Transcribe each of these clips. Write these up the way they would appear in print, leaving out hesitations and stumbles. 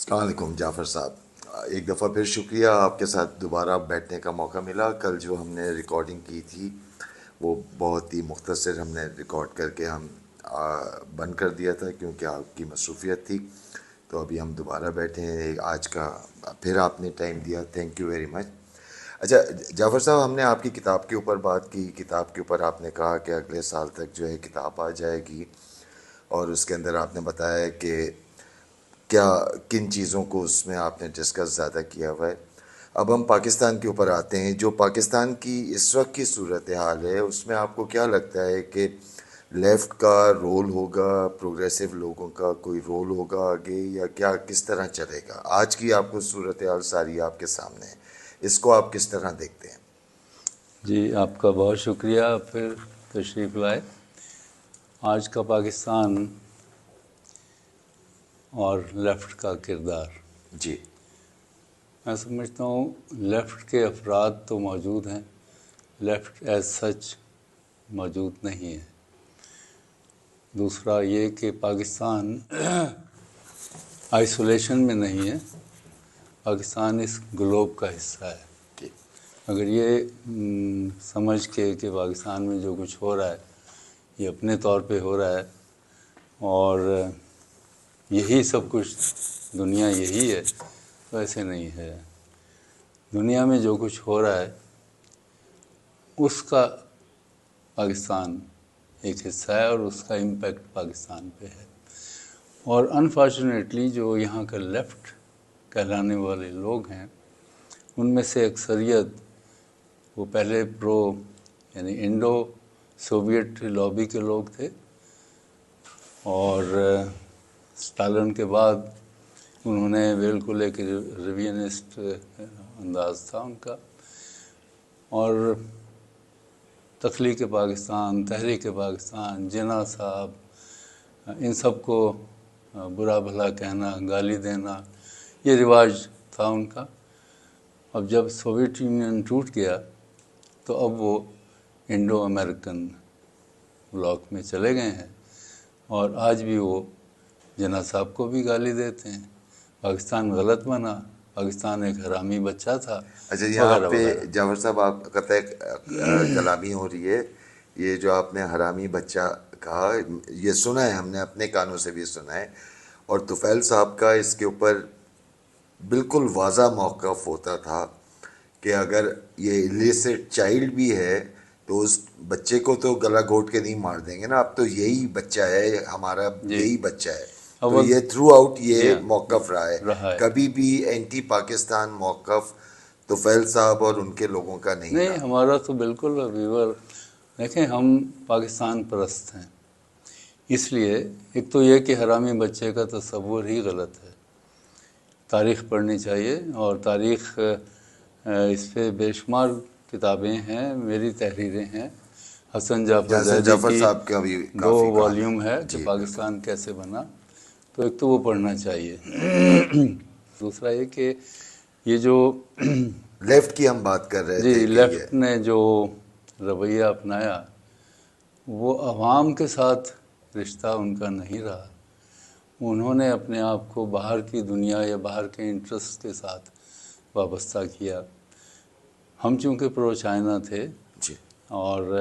السلام علیکم جعفر صاحب، ایک دفعہ پھر شکریہ آپ کے ساتھ دوبارہ بیٹھنے کا موقع ملا۔ کل جو ہم نے ریکارڈنگ کی تھی وہ بہت ہی مختصر ہم نے ریکارڈ کر کے ہم بند کر دیا تھا کیونکہ آپ کی مصروفیت تھی۔ تو ابھی ہم دوبارہ بیٹھے ہیں، آج کا پھر آپ نے ٹائم دیا، تھینک یو ویری مچ۔ اچھا جعفر صاحب، ہم نے آپ کی کتاب کے اوپر بات کی، کتاب کے اوپر آپ نے کہا کہ اگلے سال تک جو ہے کتاب آ جائے گی، اور اس کے اندر آپ نے بتایا کہ کیا کن چیزوں کو اس میں آپ نے ڈسکس زیادہ کیا ہوا ہے۔ اب ہم پاکستان کے اوپر آتے ہیں، جو پاکستان کی اس وقت کی صورتحال ہے اس میں آپ کو کیا لگتا ہے کہ لیفٹ کا رول ہوگا، پروگریسو لوگوں کا کوئی رول ہوگا آگے، یا کیا کس طرح چلے گا؟ آج کی آپ کو صورتحال ساری آپ کے سامنے ہے، اس کو آپ کس طرح دیکھتے ہیں؟ جی، آپ کا بہت شکریہ، پھر تشریف لائے۔ آج کا پاکستان اور لیفٹ کا کردار، جی میں سمجھتا ہوں لیفٹ کے افراد تو موجود ہیں، لیفٹ ایز سچ موجود نہیں ہے۔ دوسرا یہ کہ پاکستان آئسولیشن میں نہیں ہے، پاکستان اس گلوب کا حصہ ہے۔ جی اگر یہ سمجھ کے کہ پاکستان میں جو کچھ ہو رہا ہے یہ اپنے طور پہ ہو رہا ہے اور یہی سب کچھ، دنیا یہی ہے، تو ایسے نہیں ہے۔ دنیا میں جو کچھ ہو رہا ہے اس کا پاکستان ایک حصہ ہے اور اس کا امپیکٹ پاکستان پہ ہے۔ اور انفارچونیٹلی جو یہاں کا لیفٹ کہلانے والے لوگ ہیں ان میں سے اکثریت وہ پہلے یعنی انڈو سوویٹ لابی کے لوگ تھے، اور اسٹالن کے بعد انہوں نے بالکل ایک ریویژنسٹ انداز تھا ان کا، اور تخلیق پاکستان، تحریک پاکستان، جناح صاحب، ان سب کو برا بھلا کہنا، گالی دینا، یہ رواج تھا ان کا۔ اب جب سوویت یونین ٹوٹ گیا تو اب وہ انڈو امریکن بلاک میں چلے گئے ہیں، اور آج بھی وہ جناح صاحب کو بھی گالی دیتے ہیں، پاکستان غلط بنا، پاکستان ایک حرامی بچہ تھا، اچھا، یہاں وغیرہ پہ وغیرہ۔ جعفر صاحب آپ قطع کلامی ہو رہی ہے۔ یہ جو آپ نے حرامی بچہ کہا، یہ سنا ہے، ہم نے اپنے کانوں سے بھی سنا ہے، اور طفیل صاحب کا اس کے اوپر بالکل واضح موقف ہوتا تھا کہ اگر یہ الیسٹ چائلڈ بھی ہے تو اس بچے کو تو گلا گھونٹ کے نہیں مار دیں گے نا، اب تو یہی بچہ ہے ہمارا، جی، یہی بچہ ہے۔ اب تو یہ تھرو آؤٹ جی یہ ہاں موقف رہا ہے، رہا ہے۔ کبھی بھی اینٹی پاکستان موقف طفیل صاحب اور ان کے لوگوں کا نہیں نہیں، رہا۔ ہمارا تو بالکل ویور، دیکھیں ہم پاکستان پرست ہیں، اس لیے ایک تو یہ کہ حرامی بچے کا تصور ہی غلط ہے۔ تاریخ پڑھنی چاہیے، اور تاریخ اس پہ بے شمار کتابیں ہیں، میری تحریریں ہیں، حسن جعفر حسن زیدی جعفر کی صاحب کا بھی 2 کافی کام والیوم ہے کہ جی بالکل۔ پاکستان کیسے بنا، تو ایک تو وہ پڑھنا چاہیے۔ دوسرا یہ کہ یہ جو لیفٹ کی ہم بات کر رہے جی تھے کہ یہ لیفٹ نے جو رویہ اپنایا وہ عوام کے ساتھ رشتہ ان کا نہیں رہا، انہوں نے اپنے آپ کو باہر کی دنیا یا باہر کے انٹرسٹ کے ساتھ وابستہ کیا۔ ہم چونکہ پرو چائنا تھے، جی اور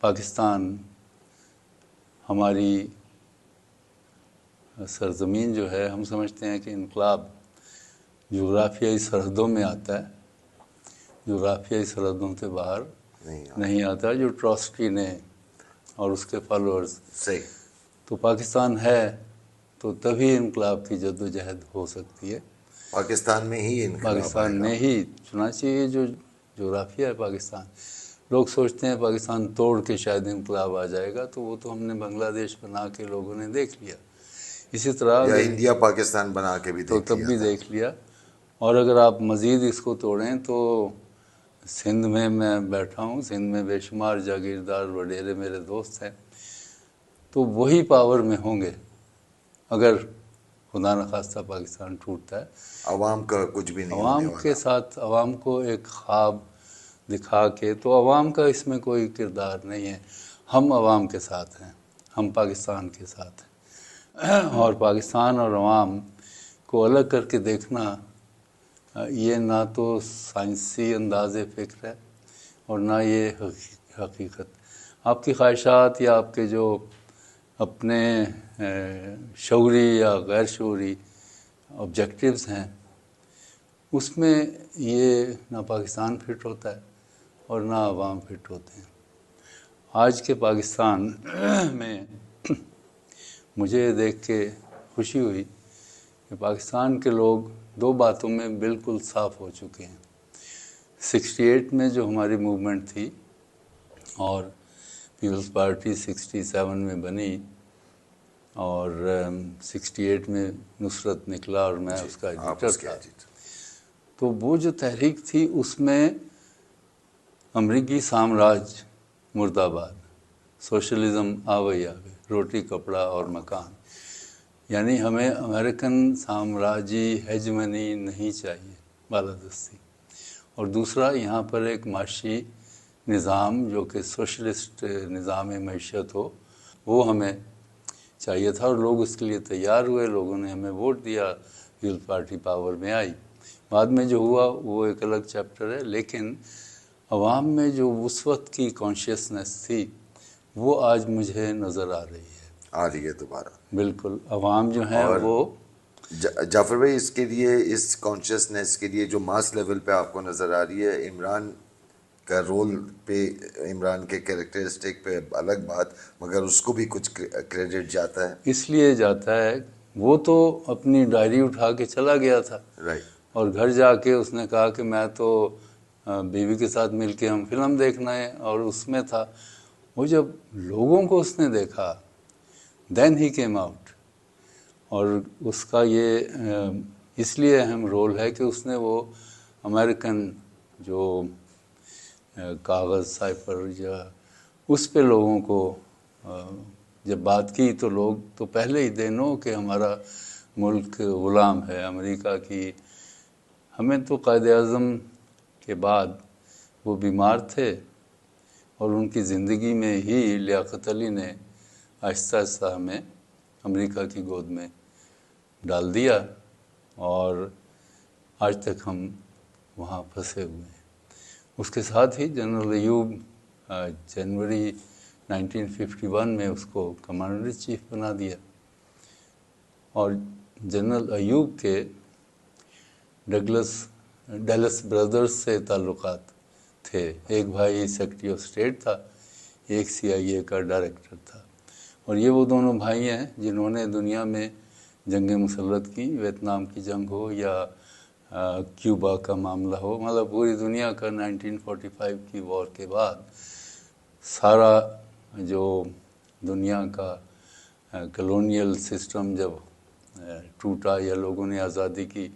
پاکستان ہماری سرزمین جو ہے، ہم سمجھتے ہیں کہ انقلاب جغرافیائی سرحدوں میں آتا ہے، جغرافیائی سرحدوں سے باہر نہیں آتا، جو ٹراسکی نے اور اس کے فالوورز۔ صحیح۔ تو پاکستان ہے تو تبھی انقلاب کی جدوجہد ہو سکتی ہے، پاکستان میں ہی انقلاب آئے پاکستان گا۔ میں ہی۔ چنانچہ یہ جو جغرافیہ ہے پاکستان، لوگ سوچتے ہیں پاکستان توڑ کے شاید انقلاب آ جائے گا، تو وہ تو ہم نے بنگلہ دیش بنا کے لوگوں نے دیکھ لیا، اسی طرح یا اگر انڈیا پاکستان بنا کے بھی تو دیکھ تب لیا بھی تھا۔ دیکھ لیا۔ اور اگر آپ مزید اس کو توڑیں تو سندھ میں بیٹھا ہوں، سندھ میں بے شمار جاگیردار وڈیرے میرے دوست ہیں، تو وہی پاور میں ہوں گے اگر خدا نخواستہ پاکستان ٹوٹتا ہے۔ عوام کا کچھ بھی نہیں ہونے عوام کے والا۔ ساتھ، عوام کو ایک خواب دکھا کے، تو عوام کا اس میں کوئی کردار نہیں ہے، ہم عوام کے ساتھ ہیں، ہم پاکستان کے ساتھ ہیں، اور پاکستان اور عوام کو الگ کر کے دیکھنا یہ نہ تو سائنسی انداز فکر ہے اور نہ یہ حقیقت. آپ کی خواہشات یا آپ کے جو اپنے شعوری یا غیر شعوری آبجیکٹیوز ہیں اس میں یہ نہ پاکستان فٹ ہوتا ہے اور نہ عوام فٹ ہوتے ہیں. آج کے پاکستان میں مجھے دیکھ کے خوشی ہوئی کہ پاکستان کے لوگ دو باتوں میں بالکل صاف ہو چکے ہیں. 68 میں جو ہماری موومنٹ تھی اور پیپلز پارٹی 67 میں بنی اور 68 میں نصرت نکلا اور میں اس کا ایڈیٹر تھا. تو وہ جو تحریک تھی اس میں امریکی سامراج مرد آباد، سوشلزم آوے آوے، روٹی کپڑا اور مکان، یعنی ہمیں امریکن سامراجی ہیجمنی نہیں چاہیے، بالادستی. اور دوسرا یہاں پر ایک معاشی نظام جو کہ سوشلسٹ نظام معیشت ہو وہ ہمیں چاہیے تھا اور لوگ اس کے لیے تیار ہوئے. لوگوں نے ہمیں ووٹ دیا، پیپلز پارٹی پاور میں آئی. بعد میں جو ہوا وہ ایک الگ چیپٹر ہے، لیکن عوام میں جو اس وقت کی کانشیسنس تھی وہ آج مجھے نظر آ رہی ہے. آ رہی ہے دوبارہ بالکل. عوام جو ہیں وہ جعفر بھائی اس کے لیے، اس کانشیسنس کے لیے جو ماس لیول پہ آپ کو نظر آ رہی ہے، عمران کا رول پہ، عمران کے کریکٹرسٹک پہ الگ بات، مگر اس کو بھی کچھ کریڈٹ جاتا ہے. اس لیے جاتا ہے وہ تو اپنی ڈائری اٹھا کے چلا گیا تھا رائٹ. اور گھر جا کے اس نے کہا کہ میں تو بیوی کے ساتھ مل کے ہم فلم دیکھنا ہے اور اس میں تھا. وہ جب لوگوں کو اس نے دیکھا دین ہی کیم آؤٹ. اور اس کا یہ اس لیے اہم رول ہے کہ اس نے وہ امریکن جو کاغذ سائفر یا اس پہ لوگوں کو جب بات کی تو لوگ تو پہلے ہی دے نو کہ ہمارا ملک غلام ہے امریکہ کی. ہمیں تو قائد اعظم کے بعد وہ بیمار تھے اور ان کی زندگی میں ہی لیاقت علی نے آہستہ آہستہ ہمیں امریکہ کی گود میں ڈال دیا اور آج تک ہم وہاں پھنسے ہوئے ہیں. اس کے ساتھ ہی جنرل ایوب جنوری 1951 میں اس کو کمانڈر ان چیف بنا دیا. اور جنرل ایوب کے ڈیلس برادرز سے تعلقات تھے. ایک بھائی سیکرٹری آف اسٹیٹ تھا، ایک CIA کا ڈائریکٹر تھا. اور یہ وہ دونوں بھائی ہیں جنہوں نے دنیا میں جنگیں مسلط کی، ویتنام کی جنگ ہو یا کیوبا کا معاملہ ہو. مطلب پوری دنیا کا 1945 کی وار کے بعد سارا جو دنیا کا کلونیل سسٹم جب ٹوٹا یا لوگوں نے آزادی کی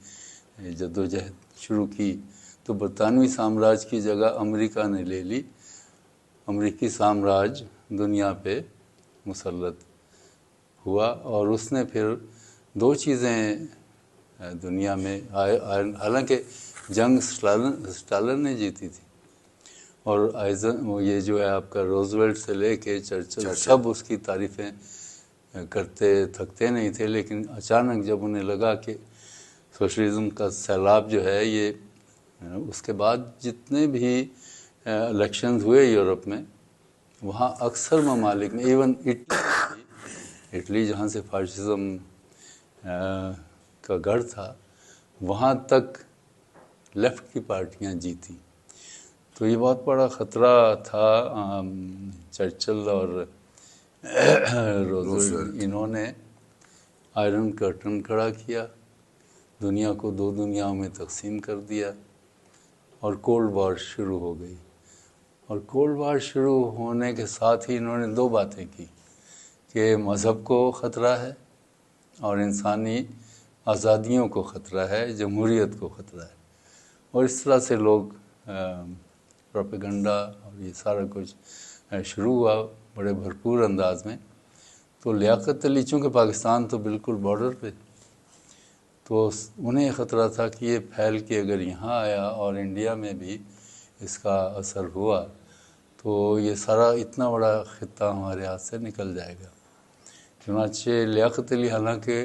جدوجہد شروع کی تو برطانوی سامراج کی جگہ امریکہ نے لے لی. امریکی سامراج دنیا پہ مسلط ہوا اور اس نے پھر دو چیزیں دنیا میں حالانکہ جنگ سٹالن نے جیتی تھی اور یہ جو ہے آپ کا روزویلٹ سے لے کے چرچل سب اس کی تعریفیں کرتے تھکتے نہیں تھے. لیکن اچانک جب انہیں لگا کہ سوشلزم کا سیلاب جو ہے یہ اس کے بعد جتنے بھی الیکشنز ہوئے یورپ میں وہاں اکثر ممالک میں ایون اٹلی جہاں سے فاشزم کا گڑھ تھا وہاں تک لیفٹ کی پارٹیاں جیتی. تو یہ بہت بڑا خطرہ تھا. چرچل اور روزویلٹ انہوں نے آئرن کرٹن کھڑا کیا، دنیا کو دو دنیاؤں میں تقسیم کر دیا اور کولڈ وار شروع ہو گئی. اور کولڈ وار شروع ہونے کے ساتھ ہی انہوں نے دو باتیں کی کہ مذہب کو خطرہ ہے اور انسانی آزادیوں کو خطرہ ہے، جمہوریت کو خطرہ ہے. اور اس طرح سے لوگ پروپیگنڈا اور یہ سارا کچھ شروع ہوا بڑے بھرپور انداز میں. تو لیاقت علی چونکہ پاکستان تو بالکل بارڈر پہ، تو انہیں یہ خطرہ تھا کہ یہ پھیل کے اگر یہاں آیا اور انڈیا میں بھی اس کا اثر ہوا تو یہ سارا اتنا بڑا خطہ ہمارے ہاتھ سے نکل جائے گا. چنانچہ لیاقت علی حالانکہ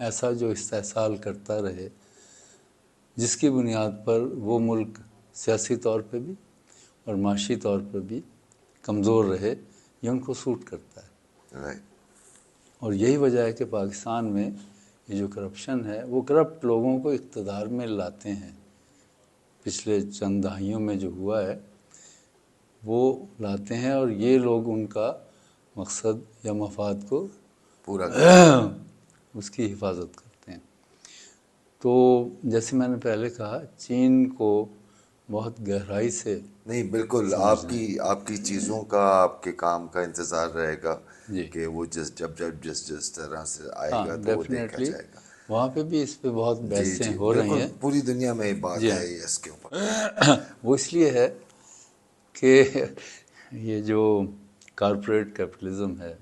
ایسا جو استحصال کرتا رہے جس کی بنیاد پر وہ ملک سیاسی طور پہ بھی اور معاشی طور پر بھی کمزور رہے، یہ ان کو سوٹ کرتا ہے۔ رائٹ. اور یہی وجہ ہے کہ پاکستان میں یہ جو کرپشن ہے وہ کرپٹ لوگوں کو اقتدار میں لاتے ہیں۔ پچھلے چند دہائیوں میں جو ہوا ہے وہ لاتے ہیں، اور یہ لوگ ان کا مقصد یا مفاد کو پورا اس کی حفاظت کرتے ہیں۔ تو جیسے میں نے پہلے کہا، چین کو بہت گہرائی سے نہیں، بالکل آپ کی چیزوں کا، آپ کے کام کا انتظار رہے گا جی کہ وہ جس طرح سے آئے ہاں گا تو وہ دیکھا ڈیفینیٹلی جائے گا. وہاں پہ بھی اس پہ بہت جی بحثیں جی ہو رہی بالکل، ہیں۔ پوری دنیا میں یہ بات جی ہے اس کے اوپر. وہ اس لیے ہے کہ یہ جو کارپوریٹ کیپٹلزم ہے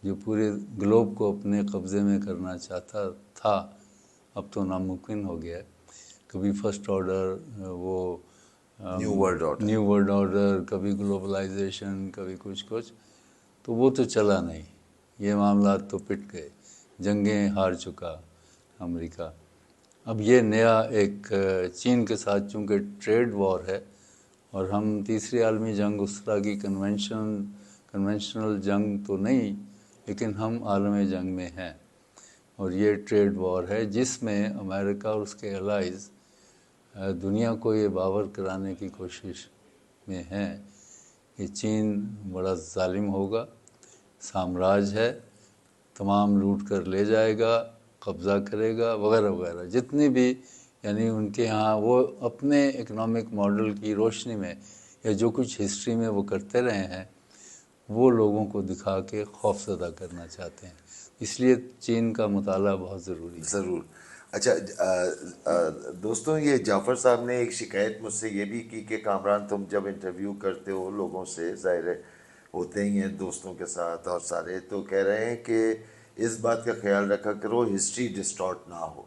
جو پورے گلوب کو اپنے قبضے میں کرنا چاہتا تھا، اب تو ناممکن ہو گیا ہے۔ کبھی فرسٹ آرڈر، وہ new world order. New world order, کبھی گلوبلائزیشن، کبھی کچھ، تو وہ تو چلا نہیں، یہ معاملات تو پٹ گئے، جنگیں ہار چکا امریکہ۔ اب یہ نیا ایک چین کے ساتھ چونکہ ٹریڈ وار ہے، اور ہم تیسری عالمی جنگ اس طرح کی کنونشنل جنگ تو نہیں، لیکن ہم عالمی جنگ میں ہیں، اور یہ ٹریڈ وار ہے جس میں امریکہ اور اس کے الائز دنیا کو یہ باور کرانے کی کوشش میں ہیں کہ چین بڑا ظالم ہوگا، سامراج ہے، تمام لوٹ کر لے جائے گا، قبضہ کرے گا، وغیرہ وغیرہ، جتنی بھی یعنی ان کے ہاں وہ اپنے اکنامک ماڈل کی روشنی میں یا جو کچھ ہسٹری میں وہ کرتے رہے ہیں وہ لوگوں کو دکھا کے خوف زدہ کرنا چاہتے ہیں۔ اس لیے چین کا مطالعہ بہت ضروری ہے۔ ضرور. اچھا دوستوں، یہ جعفر صاحب نے ایک شکایت مجھ سے یہ بھی کی کہ کامران تم جب انٹرویو کرتے ہو لوگوں سے، ظاہر ہے ہوتے ہی ہیں دوستوں کے ساتھ اور سارے، تو کہہ رہے ہیں کہ اس بات کا خیال رکھا کرو ہسٹری ڈسٹارٹ نہ ہو.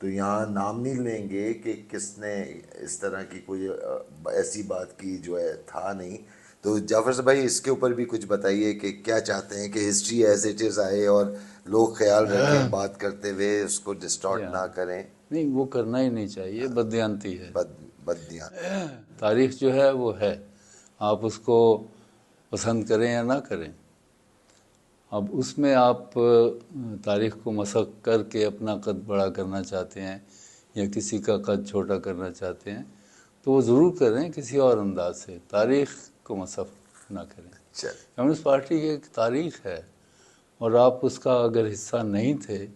تو یہاں نام نہیں لیں گے کہ کس نے اس طرح کی کوئی ایسی بات کی جو ہے تھا نہیں. تو جعفر صاحب بھائی اس کے اوپر بھی کچھ بتائیے کہ کیا چاہتے ہیں کہ ہسٹری ایز اٹ از آئے اور لوگ خیال رکھیں بات کرتے ہوئے اس کو ڈسٹارٹ نہ کریں. نہیں، وہ کرنا ہی نہیں چاہیے، بددیانتی ہے۔ بدیاں. تاریخ جو ہے وہ ہے، آپ اس کو پسند کریں یا نہ کریں۔ اب اس میں آپ تاریخ کو مسخ کر کے اپنا قد بڑا کرنا چاہتے ہیں یا کسی کا قد چھوٹا کرنا چاہتے ہیں تو وہ ضرور کریں کسی اور انداز سے، تاریخ کو مسخ نہ کریں۔ کمیونسٹ پارٹی کی ایک تاریخ ہے، اور آپ اس کا اگر حصہ نہیں تھے،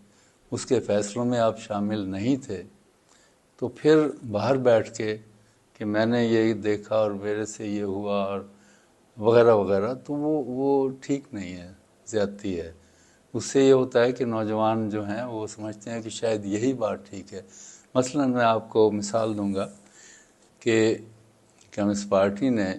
اس کے فیصلوں میں آپ شامل نہیں تھے، تو پھر باہر بیٹھ کے کہ میں نے یہ دیکھا اور میرے سے یہ ہوا اور وغیرہ وغیرہ، تو وہ ٹھیک نہیں ہے، زیادتی ہے۔ اس سے یہ ہوتا ہے کہ نوجوان جو ہیں وہ سمجھتے ہیں کہ شاید یہی بات ٹھیک ہے۔ مثلا میں آپ کو مثال دوں گا کہ کمیونسٹ پارٹی نے،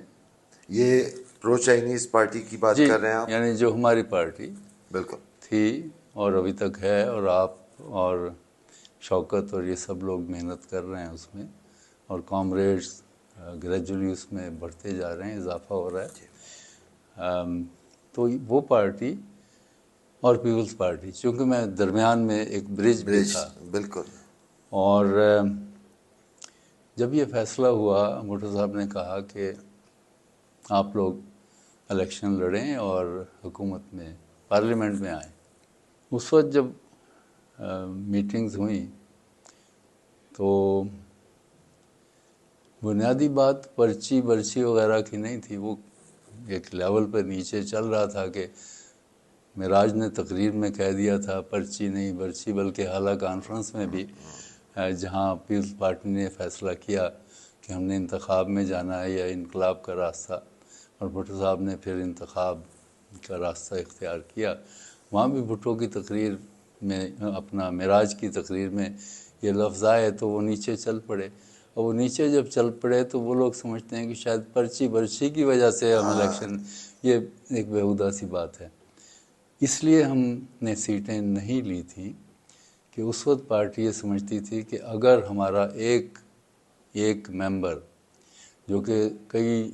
یہ پرو چائنیز پارٹی کی بات جی کر رہے ہیں آپ؟ یعنی جو ہماری پارٹی بالکل تھی اور ابھی تک ہے، اور آپ اور شوکت اور یہ سب لوگ محنت کر رہے ہیں اس میں، اور کامریڈز گریجولی اس میں بڑھتے جا رہے ہیں، اضافہ ہو رہا ہے۔ تو وہ پارٹی اور پیپلز پارٹی، چونکہ میں درمیان میں ایک برج بھی تھا، بالکل. اور جب یہ فیصلہ ہوا، بھٹو صاحب نے کہا کہ آپ لوگ الیکشن لڑیں اور حکومت میں، پارلیمنٹ میں آئیں۔ اس وقت جب میٹنگز ہوئیں تو بنیادی بات پرچی برچی وغیرہ کی نہیں تھی، وہ ایک لیول پہ نیچے چل رہا تھا کہ معراج نے تقریر میں کہہ دیا تھا پرچی نہیں برچی، بلکہ اعلیٰ کانفرنس میں بھی جہاں پیپلز پارٹی نے فیصلہ کیا کہ ہم نے انتخاب میں جانا ہے یا انقلاب کا راستہ، اور بھٹو صاحب نے پھر انتخاب کا راستہ اختیار کیا، وہاں بھی بھٹو کی تقریر میں، اپنا معراج کی تقریر میں یہ لفظ آئے تو وہ نیچے چل پڑے، اور وہ نیچے جب چل پڑے تو وہ لوگ سمجھتے ہیں کہ شاید پرچی برچی کی وجہ سے ہم الیکشن، یہ ایک بیہودہ سی بات ہے۔ اس لیے ہم نے سیٹیں نہیں لی تھیں کہ اس وقت پارٹی یہ سمجھتی تھی کہ اگر ہمارا ایک ممبر جو کہ کئی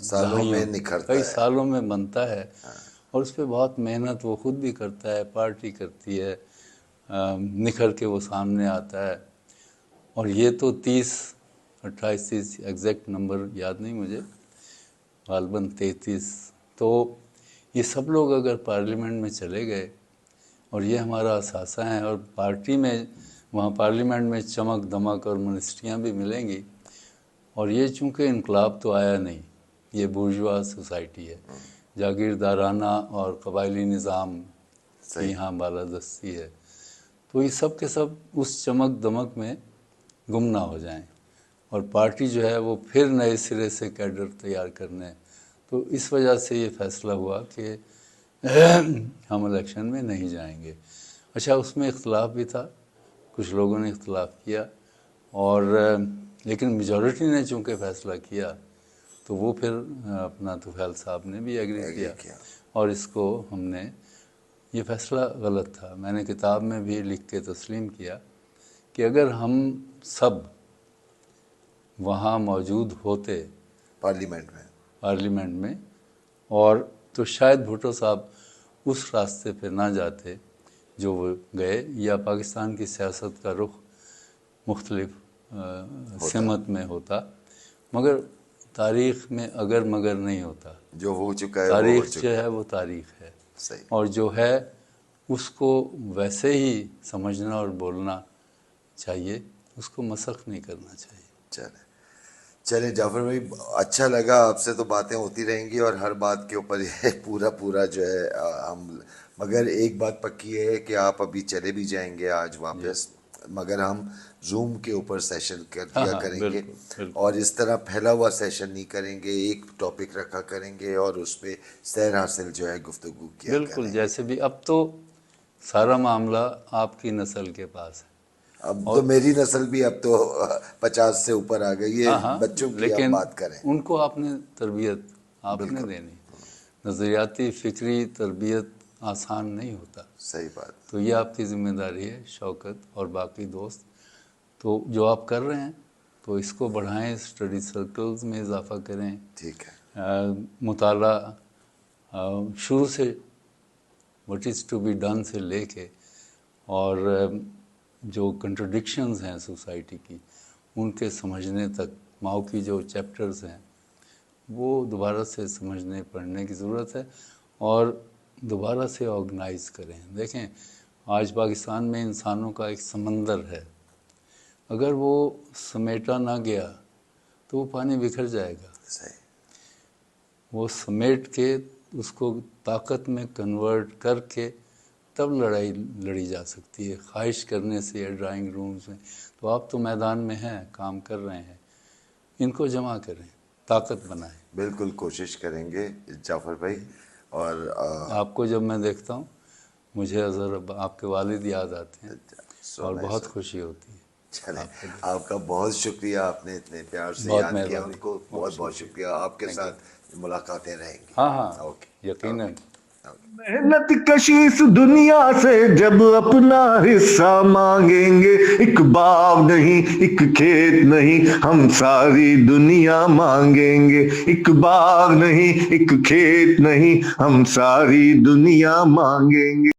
سالوں میں بنتا ہے، اور اس پہ بہت محنت وہ خود بھی کرتا ہے، پارٹی کرتی ہے، نکھر کے وہ سامنے آتا ہے. اور یہ تو 28-30 ایگزیکٹ نمبر یاد نہیں مجھے، غالباً 33. تو یہ سب لوگ اگر پارلیمنٹ میں چلے گئے اور یہ ہمارا اثاثہ ہیں، اور پارٹی میں وہاں پارلیمنٹ میں چمک دمک اور منسٹریاں بھی ملیں گی. اور یہ چونکہ انقلاب تو آیا نہیں، یہ بورژوا سوسائٹی ہے، جاگیردارانہ اور قبائلی نظام کی یہاں بالادستی ہے. تو یہ سب کے سب اس چمک دمک میں گم نہ ہو جائیں، اور پارٹی جو ہے وہ پھر نئے سرے سے کیڈر تیار کرنے. تو اس وجہ سے یہ فیصلہ ہوا کہ ہم الیکشن میں نہیں جائیں گے. اچھا، اس میں اختلاف بھی تھا، کچھ لوگوں نے اختلاف کیا، اور لیکن میجورٹی نے چونکہ فیصلہ کیا تو وہ پھر اپنا طفیل صاحب نے بھی ایگری کیا، اور اس کو ہم نے، یہ فیصلہ غلط تھا. میں نے کتاب میں بھی لکھ کے تسلیم کیا کہ اگر ہم سب وہاں موجود ہوتے پارلیمنٹ میں اور تو شاید بھٹو صاحب اس راستے پہ نہ جاتے جو وہ گئے، یا پاکستان کی سیاست کا رخ مختلف سمت میں ہوتا. مگر تاریخ میں اگر مگر نہیں ہوتا، جو ہو چکا ہے تاریخ جو ہے وہ تاریخ ہے، اور جو ہے اس کو ویسے ہی سمجھنا اور بولنا چاہیے، اس کو مسخ نہیں کرنا چاہیے. چلیں جعفر بھائی، اچھا لگا آپ سے، تو باتیں ہوتی رہیں گی اور ہر بات کے اوپر پورا جو ہے ہم، مگر ایک بات پکی ہے کہ آپ ابھی چلے بھی جائیں گے آج واپس، مگر ہم زوم کے اوپر سیشن کر دیا کریں گے، اور اس طرح پھیلا ہوا سیشن نہیں کریں گے، ایک ٹاپک رکھا کریں گے اور اس پہ سیر حاصل جو ہے گفتگو کیا کریں گے. بالکل، جیسے بھی اب تو سارا معاملہ آپ کی نسل کے پاس ہے. اب تو میری نسل بھی اب تو 50 سے اوپر آ گئی ہے، بچوں کی آپ بات کریں، ان کو آپ نے تربیت آپ نے دینی. نظریاتی فکری تربیت آسان نہیں ہوتا. صحیح بات. تو یہ آپ کی ذمہ داری ہے، شوکت اور باقی دوست. تو جو آپ کر رہے ہیں تو اس کو بڑھائیں، اسٹڈی سرکلز میں اضافہ کریں. ٹھیک ہے. مطالعہ شروع سے what is to be done سے لے کے، اور جو کنٹرڈکشنز ہیں سوسائٹی کی ان کے سمجھنے تک، ماؤ کی جو چیپٹرز ہیں وہ دوبارہ سے سمجھنے پڑھنے کی ضرورت ہے، اور دوبارہ سے آرگنائز کریں. دیکھیں آج پاکستان میں انسانوں کا ایک سمندر ہے، اگر وہ سمیٹا نہ گیا تو وہ پانی بکھر جائے گا. وہ سمیٹ کے اس کو طاقت میں کنورٹ کر کے تب لڑائی لڑی جا سکتی ہے، خواہش کرنے سے یا ڈرائنگ رومز میں. تو آپ تو میدان میں ہیں، کام کر رہے ہیں، ان کو جمع کریں، طاقت بنائیں. بالکل کوشش کریں گے جعفر بھائی. اور آپ کو جب میں دیکھتا ہوں مجھے اظہر آپ کے والد یاد آتے ہیں، اور بہت خوشی ہوتی ہے. چلیں، آپ کا بہت شکریہ، آپ نے اتنے پیار سے یاد کیا ان کو، بہت بہت شکریہ. آپ کے ساتھ ملاقاتیں رہیں گی. ہاں یقیناً. محنت کشی اس دنیا سے جب اپنا حصہ مانگیں گے، ایک باغ نہیں ایک کھیت نہیں ہم ساری دنیا مانگیں گے، ایک باغ نہیں ایک کھیت نہیں ہم ساری دنیا مانگیں گے.